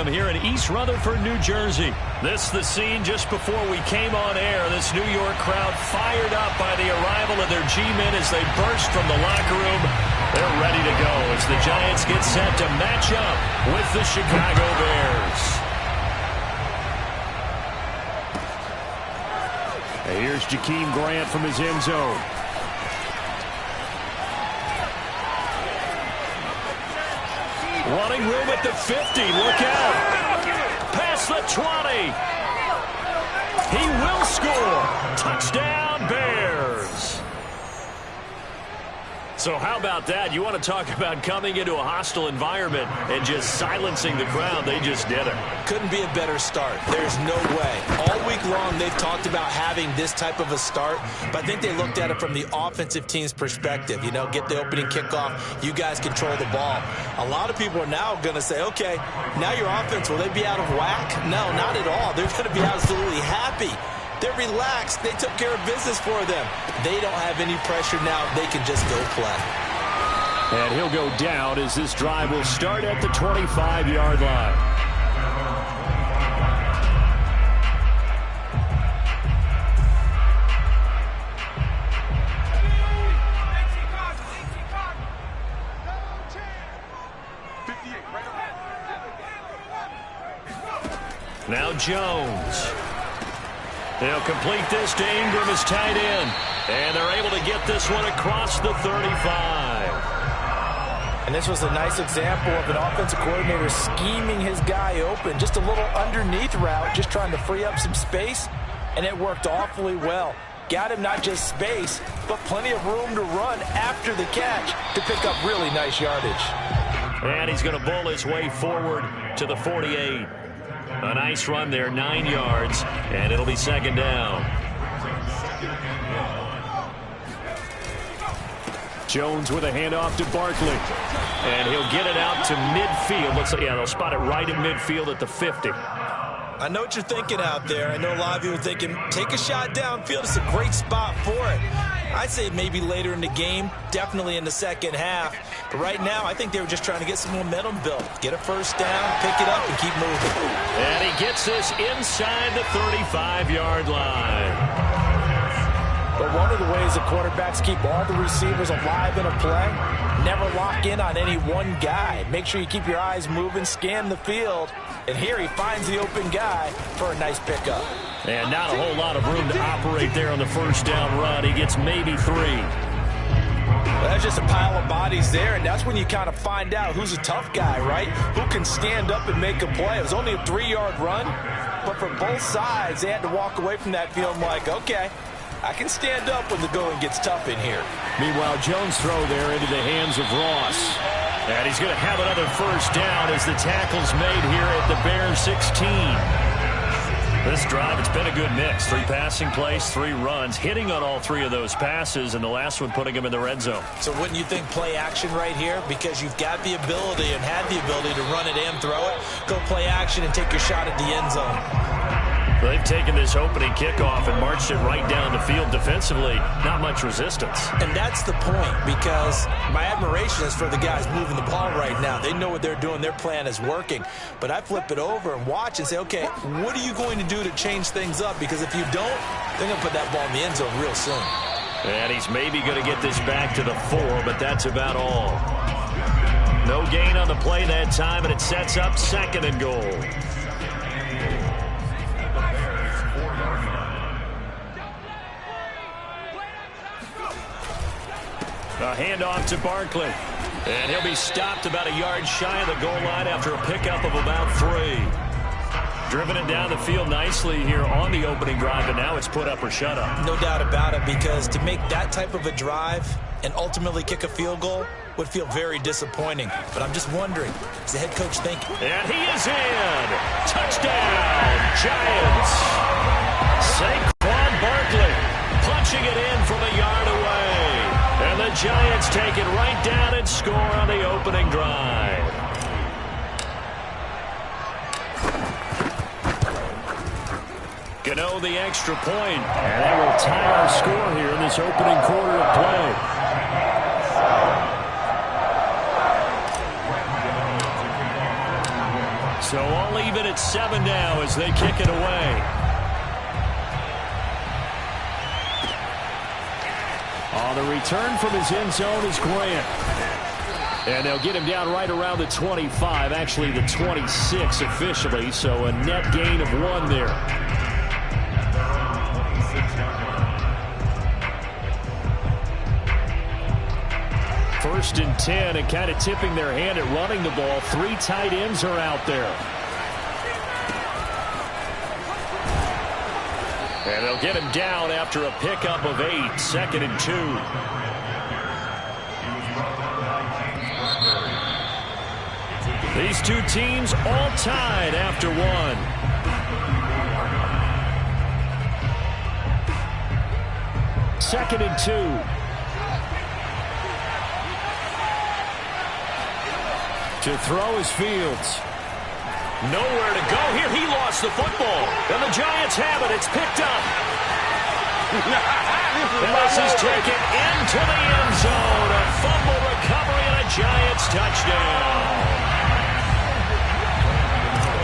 Here in East Rutherford, New Jersey. This is the scene just before we came on air. This New York crowd fired up by the arrival of their G-men as they burst from the locker room. They're ready to go as the Giants get set to match up with the Chicago Bears. And here's Jakeem Grant from his end zone. Running room at the 50. Look out. Past the 20. He will score. Touchdown, Bears. So how about that? You want to talk about coming into a hostile environment and just silencing the crowd. They just did it. Couldn't be a better start. There's no way. All week long they've talked about having this type of a start, but I think they looked at it from the offensive team's perspective. You know, get the opening kickoff. You guys control the ball. A lot of people are now going to say, okay, now your offense, will they be out of whack? No, not at all. They're going to be absolutely happy. They're relaxed. They took care of business for them. They don't have any pressure now. They can just go play. And he'll go down as this drive will start at the 25-yard line. Now Jones. They'll complete this to Ingram as tight end. And they're able to get this one across the 35. And this was a nice example of an offensive coordinator scheming his guy open. Just a little underneath route, just trying to free up some space. And it worked awfully well. Got him not just space, but plenty of room to run after the catch to pick up really nice yardage. And he's going to bull his way forward to the 48. A nice run there, 9 yards, and it'll be second down. Jones with a handoff to Barkley. And he'll get it out to midfield. Looks like, yeah, they'll spot it right in midfield at the 50. I know what you're thinking out there. I know a lot of you are thinking, take a shot downfield. It's a great spot for it. I'd say maybe later in the game, definitely in the second half. But right now, I think they were just trying to get some momentum built. Get a first down, pick it up, and keep moving. And he gets this inside the 35-yard line. But one of the ways the quarterbacks keep all the receivers alive in a play, never lock in on any one guy. Make sure you keep your eyes moving, scan the field. And here he finds the open guy for a nice pickup. And not a whole lot of room to operate there on the first down run. He gets maybe 3. Well, that's just a pile of bodies there, and that's when you kind of find out who's a tough guy, right? Who can stand up and make a play. It was only a 3-yard run, but for both sides, they had to walk away from that field like, okay, I can stand up when the going gets tough in here. Meanwhile, Jones' throw there into the hands of Ross. And he's going to have another first down as the tackle's made here at the Bears 16. This drive, it's been a good mix. 3 passing plays, 3 runs, hitting on all 3 of those passes, and the last one putting him in the red zone. So wouldn't you think play action right here? Because you've got the ability and had the ability to run it and throw it. Go play action and take your shot at the end zone. They've taken this opening kickoff and marched it right down the field defensively. Not much resistance. And that's the point, because my admiration is for the guys moving the ball right now. They know what they're doing. Their plan is working. But I flip it over and watch and say, okay, what are you going to do to change things up? Because if you don't, they're going to put that ball in the end zone real soon. And he's maybe going to get this back to the 4, but that's about all. No gain on the play that time, and it sets up 2nd and goal. A handoff to Barkley. And he'll be stopped about a yard shy of the goal line after a pickup of about 3. Driven it down the field nicely here on the opening drive, and now it's put up or shut up. No doubt about it, because to make that type of a drive and ultimately kick a field goal would feel very disappointing. But I'm just wondering, is the head coach thinking? And he is in! Touchdown, Giants! Saquon Barkley punching it in from a yard away. And the Giants take it right down and score on the opening drive. Gano the extra point, and that will tie our score here in this opening quarter of play. So all even at 7 now as they kick it away. On the return from his end zone is Grant. And they'll get him down right around the 25, actually the 26 officially, so a net gain of 1 there. First and 10, and kind of tipping their hand at running the ball. 3 tight ends are out there. And they'll get him down after a pickup of 8, 2nd and 2. These two teams all tied after 1. Second and 2. To throw is Fields. Nowhere to go here. He lost the football. And the Giants have it. It's picked up. And this is taken into the end zone. A fumble recovery and a Giants touchdown.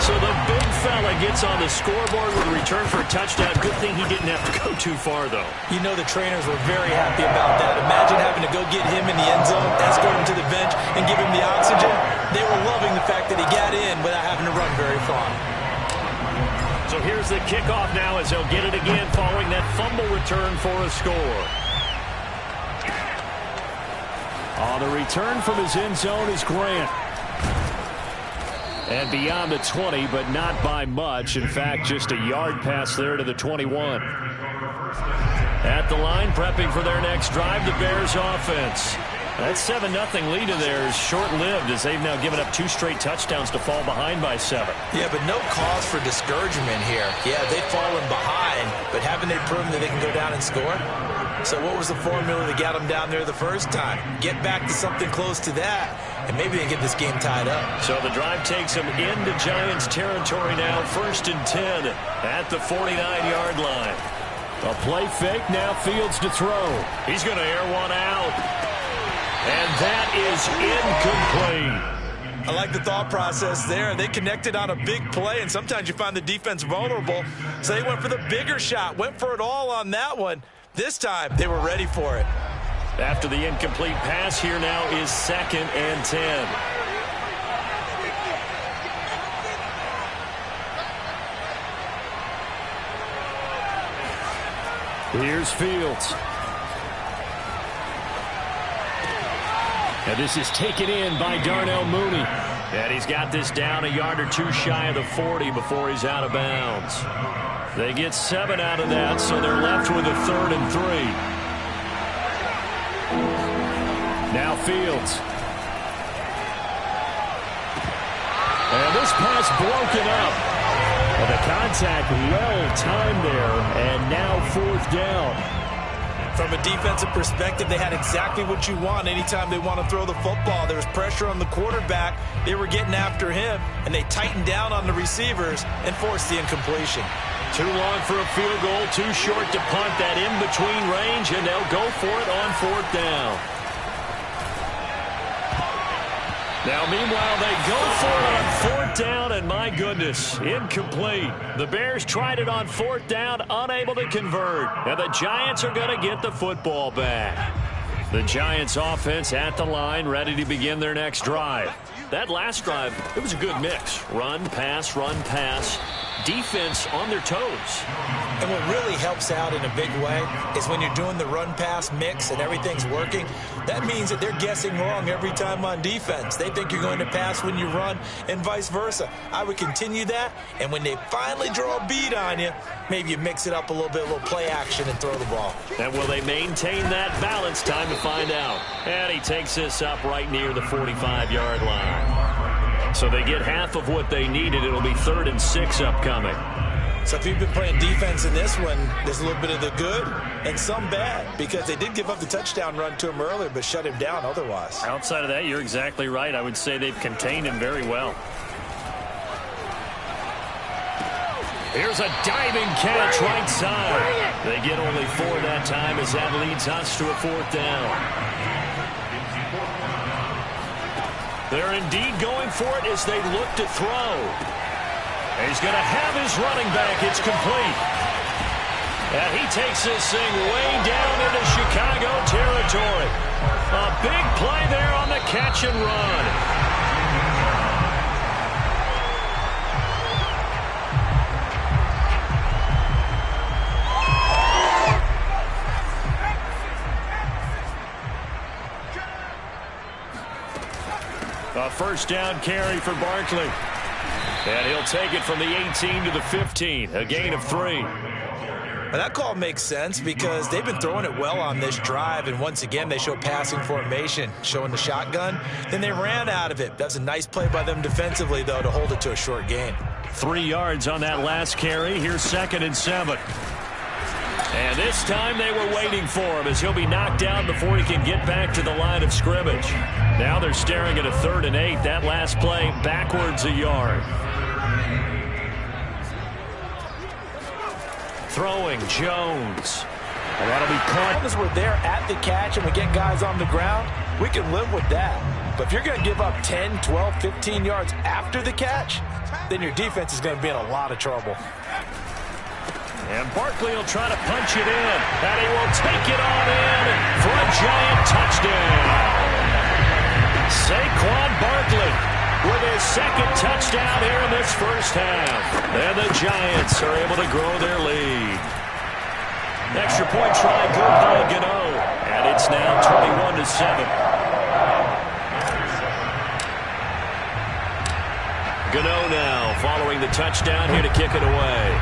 So the big fella gets on the scoreboard with a return for a touchdown. Good thing he didn't have to go too far, though. You know the trainers were very happy about that. Imagine having to go get him in the end zone, escort him to the bench, and give him the oxygen. They were loving the fact that he got in without having to run very far. So here's the kickoff now as they'll get it again following that fumble return for a score. On the return from his end zone is Grant. And beyond the 20, but not by much. In fact, just a yard pass there to the 21. At the line, prepping for their next drive, the Bears offense. That 7-0 lead of theirs short-lived as they've now given up 2 straight touchdowns to fall behind by 7. Yeah, but no cause for discouragement here. Yeah, they've fallen behind, but haven't they proven that they can go down and score? So what was the formula that got them down there the first time? Get back to something close to that, and maybe they get this game tied up. So the drive takes them into Giants territory now. 1st and 10 at the 49-yard line. A play fake, now Fields to throw. He's going to air one out. And that is incomplete. I like the thought process there. They connected on a big play, and sometimes you find the defense vulnerable. So they went for the bigger shot, went for it all on that one. This time, they were ready for it. After the incomplete pass, here now is 2nd and 10. Here's Fields. And this is taken in by Darnell Mooney. And he's got this down a yard or 2 shy of the 40 before he's out of bounds. They get 7 out of that, so they're left with a 3rd and 3. Now Fields. And this pass broken up. And the contact well timed there, and now 4th down. From a defensive perspective, they had exactly what you want anytime they want to throw the football. There was pressure on the quarterback. They were getting after him, and they tightened down on the receivers and forced the incompletion. Too long for a field goal, too short to punt. That in-between range, and they'll go for it on 4th down. Now, meanwhile, they go for it on 4th down, and my goodness, incomplete. The Bears tried it on 4th down, unable to convert. And the Giants are going to get the football back. The Giants offense at the line, ready to begin their next drive. That last drive, it was a good mix. Run, pass, defense on their toes. And what really helps out in a big way is when you're doing the run-pass mix and everything's working, that means that they're guessing wrong every time on defense. They think you're going to pass when you run and vice versa. I would continue that, and when they finally draw a beat on you, maybe you mix it up a little bit, a little play action and throw the ball. And will they maintain that balance? Time to find out. And he takes this up right near the 45-yard line. So they get half of what they needed. It'll be 3rd and 6 upcoming. So if you've been playing defense in this one, there's a little bit of the good and some bad, because they did give up the touchdown run to him earlier but shut him down otherwise. Outside of that, you're exactly right. I would say they've contained him very well. Here's a diving catch right side. They get only 4 that time as that leads us to a 4th down. They're indeed going for it as they look to throw. He's going to have his running back. It's complete. And he takes this thing way down into Chicago territory. A big play there on the catch and run. A first down carry for Barkley. And he'll take it from the 18 to the 15, a gain of 3. And that call makes sense because they've been throwing it well on this drive, and once again they show passing formation, showing the shotgun. Then they ran out of it. That's a nice play by them defensively, though, to hold it to a short gain. 3 yards on that last carry. Here's 2nd and 7. And this time they were waiting for him as he'll be knocked down before he can get back to the line of scrimmage. Now they're staring at a 3rd and 8. That last play backwards a yard. Throwing Jones. And that'll be caught. As long as we're there at the catch and we get guys on the ground, we can live with that. But if you're going to give up 10, 12, 15 yards after the catch, then your defense is going to be in a lot of trouble. And Barkley will try to punch it in. And he will take it on in for a giant touchdown. Saquon Barkley with his 2nd touchdown here in this first half. And the Giants are able to grow their lead. Extra point try good by Gano. And it's now 21-7. Gano now following the touchdown here to kick it away.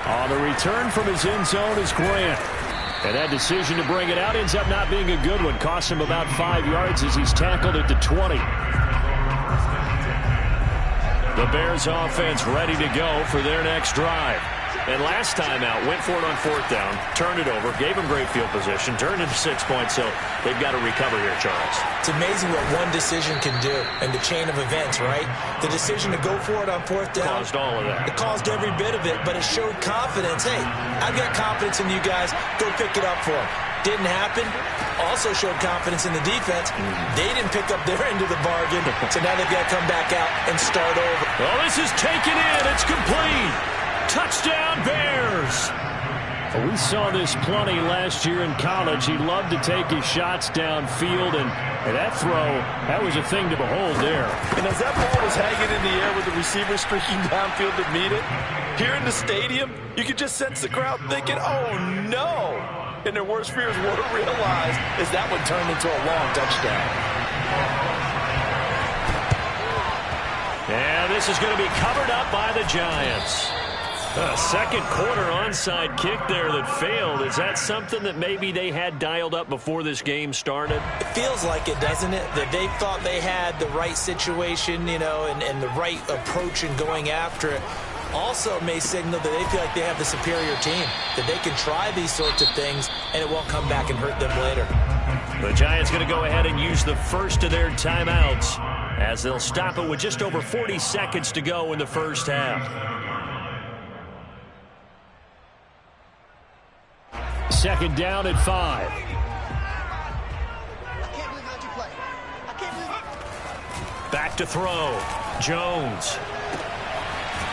On the return from his end zone is Grant. And that decision to bring it out ends up not being a good one. Cost him about 5 yards as he's tackled at the 20. The Bears offense ready to go for their next drive. And last time out, went for it on 4th down, turned it over, gave him great field position, turned it to 6 points, so they've got to recover here, Charles. It's amazing what one decision can do in the chain of events, right? The decision to go for it on 4th down. Caused all of that. It caused every bit of it, but it showed confidence. Hey, I've got confidence in you guys. Go pick it up for them. Didn't happen. Also showed confidence in the defense. They didn't pick up their end of the bargain, so now they've got to come back out and start over. Well, this is taken in. It's complete. Touchdown, Bears. We saw this plenty last year in college. He loved to take his shots downfield, and that throw, that was a thing to behold there. And as that ball was hanging in the air with the receiver streaking downfield to meet it, here in the stadium, you could just sense the crowd thinking, oh, no. And their worst fears were realized as that one turned into a long touchdown. And this is going to be covered up by the Giants. A second quarter onside kick there that failed. Is that something that maybe they had dialed up before this game started? It feels like it, doesn't it? That they thought they had the right situation, you know, and the right approach in going after it. Also may signal that they feel like they have the superior team, that they can try these sorts of things and it won't come back and hurt them later. The Giants going to go ahead and use the first of their timeouts as they'll stop it with just over 40 seconds to go in the first half. 2nd down at 5. Back to throw. Jones.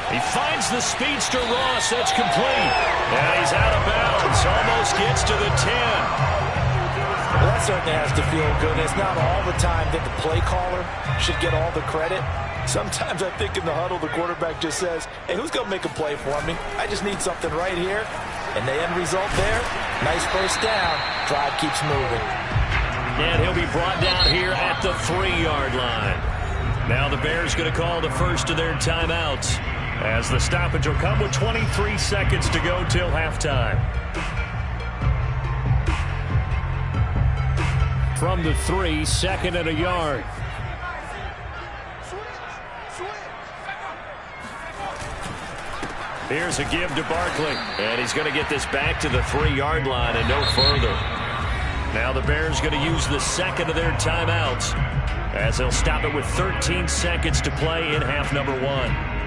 He finds the speedster Ross. That's complete. And he's out of bounds. Almost gets to the 10. Well, that certainly has to feel good. It's not all the time that the play caller should get all the credit. Sometimes I think in the huddle, the quarterback just says, hey, who's going to make a play for me? I just need something right here. And the end result there, nice first down. Drive keeps moving. And he'll be brought down here at the 3-yard line. Now the Bears going to call the first of their timeouts as the stoppage will come with 23 seconds to go till halftime. From the 3, 2nd and a yard. Here's a give to Barkley. And he's going to get this back to the 3-yard line and no further. Now the Bears going to use the 2nd of their timeouts as they'll stop it with 13 seconds to play in half number 1.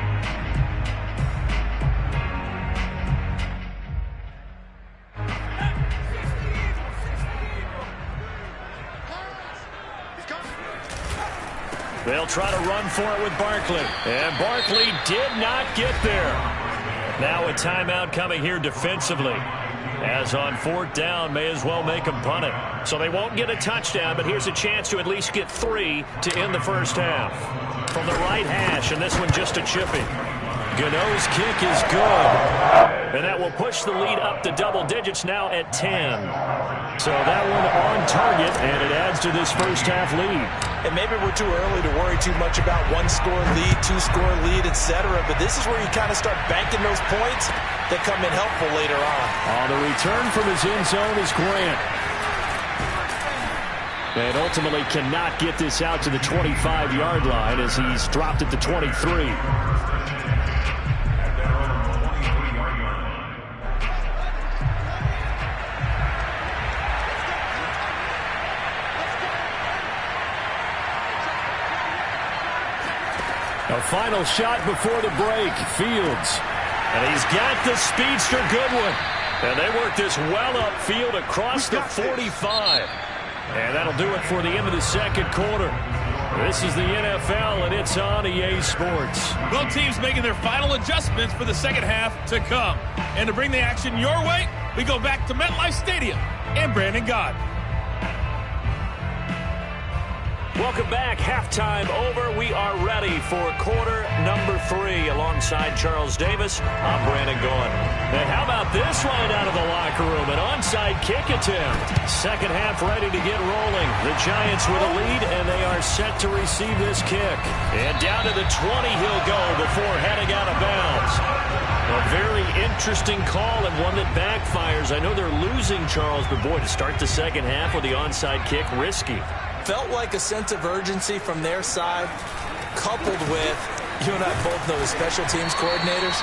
They'll try to run for it with Barkley. And Barkley did not get there. Now a timeout coming here defensively. As on 4th down, may as well make them punt it. So they won't get a touchdown, but here's a chance to at least get 3 to end the first half. From the right hash, and this one just a chipping. Gano's kick is good. And that will push the lead up to double digits now at 10. So that one on target, and it adds to this first half lead. And maybe we're too early to worry too much about 1-score lead, 2-score lead, etc. But this is where you kind of start banking those points that come in helpful later on. On the return from his end zone is Grant. And ultimately cannot get this out to the 25-yard line as he's dropped it to 23. A final shot before the break. Fields. And he's got the speedster Goodwin. And they work this well upfield across the 45. And that'll do it for the end of the second quarter. This is the NFL, and it's on EA Sports. Both teams making their final adjustments for the second half to come. And to bring the action your way, we go back to MetLife Stadium and Brandon Gaudin. Welcome back. Halftime over. We are ready for quarter number 3. Alongside Charles Davis, I'm Brandon Gaudin. And how about this line out of the locker room? An onside kick attempt. Second half ready to get rolling. The Giants with a lead, and they are set to receive this kick. And down to the 20 he'll go before heading out of bounds. A very interesting call and one that backfires. I know they're losing, Charles, but boy, to start the second half with the onside kick, risky. Felt like a sense of urgency from their side, coupled with, you and I both know the special teams coordinators,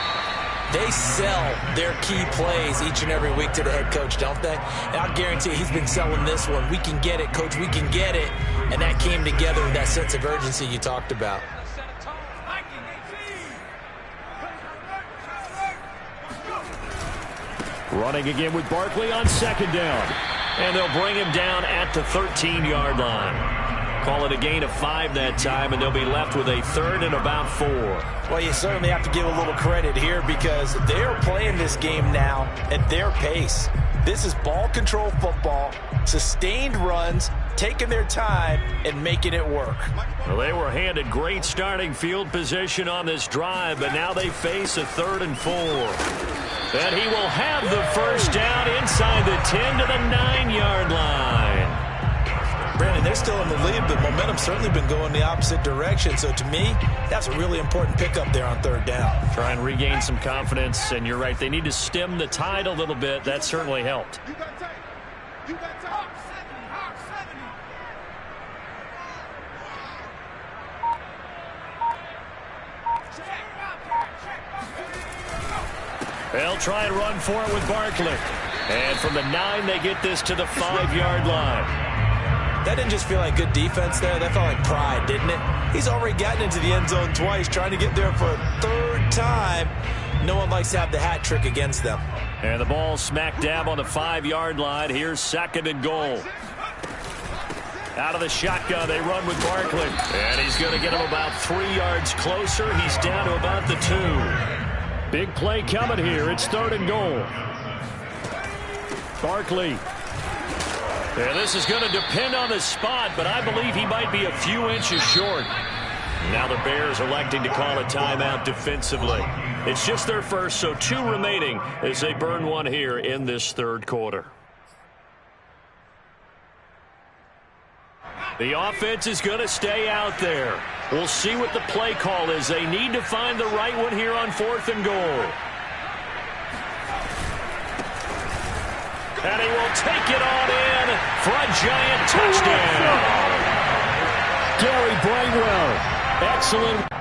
they sell their key plays each and every week to the head coach, don't they? And I'll guarantee you he's been selling this one. We can get it, coach, we can get it. And that came together with that sense of urgency you talked about. Running again with Barkley on second down. And they'll bring him down at the 13-yard line. Call it a gain of 5 that time, and they'll be left with a third and about 4. Well, you certainly have to give a little credit here because they're playing this game now at their pace. This is ball control football, sustained runs, taking their time and making it work. Well, they were handed great starting field position on this drive, but now they face a 3rd and 4. And he will have the first down inside the 10 to the 9-yard line. Brandon, they're still in the lead, but momentum's certainly been going the opposite direction. So to me, that's a really important pickup there on 3rd down. Try and regain some confidence, and you're right. They need to stem the tide a little bit. That certainly helped. They'll try and run for it with Barkley. And from the 9, they get this to the 5-yard line. That didn't just feel like good defense there. That felt like pride, didn't it? He's already gotten into the end zone twice, trying to get there for a 3rd time. No one likes to have the hat trick against them. And the ball smack dab on the 5-yard line. Here's 2nd and goal. Out of the shotgun, they run with Barkley. And he's going to get him about 3 yards closer. He's down to about the 2. Big play coming here. It's 3rd and goal. Barkley. Yeah, this is going to depend on the spot, but I believe he might be a few inches short. Now the Bears electing to call a timeout defensively. It's just their first, so 2 remaining as they burn one here in this 3rd quarter. The offense is going to stay out there. We'll see what the play call is. They need to find the right one here on 4th and goal. And he will take it on in for a Giant touchdown. Gary Brightwell, excellent.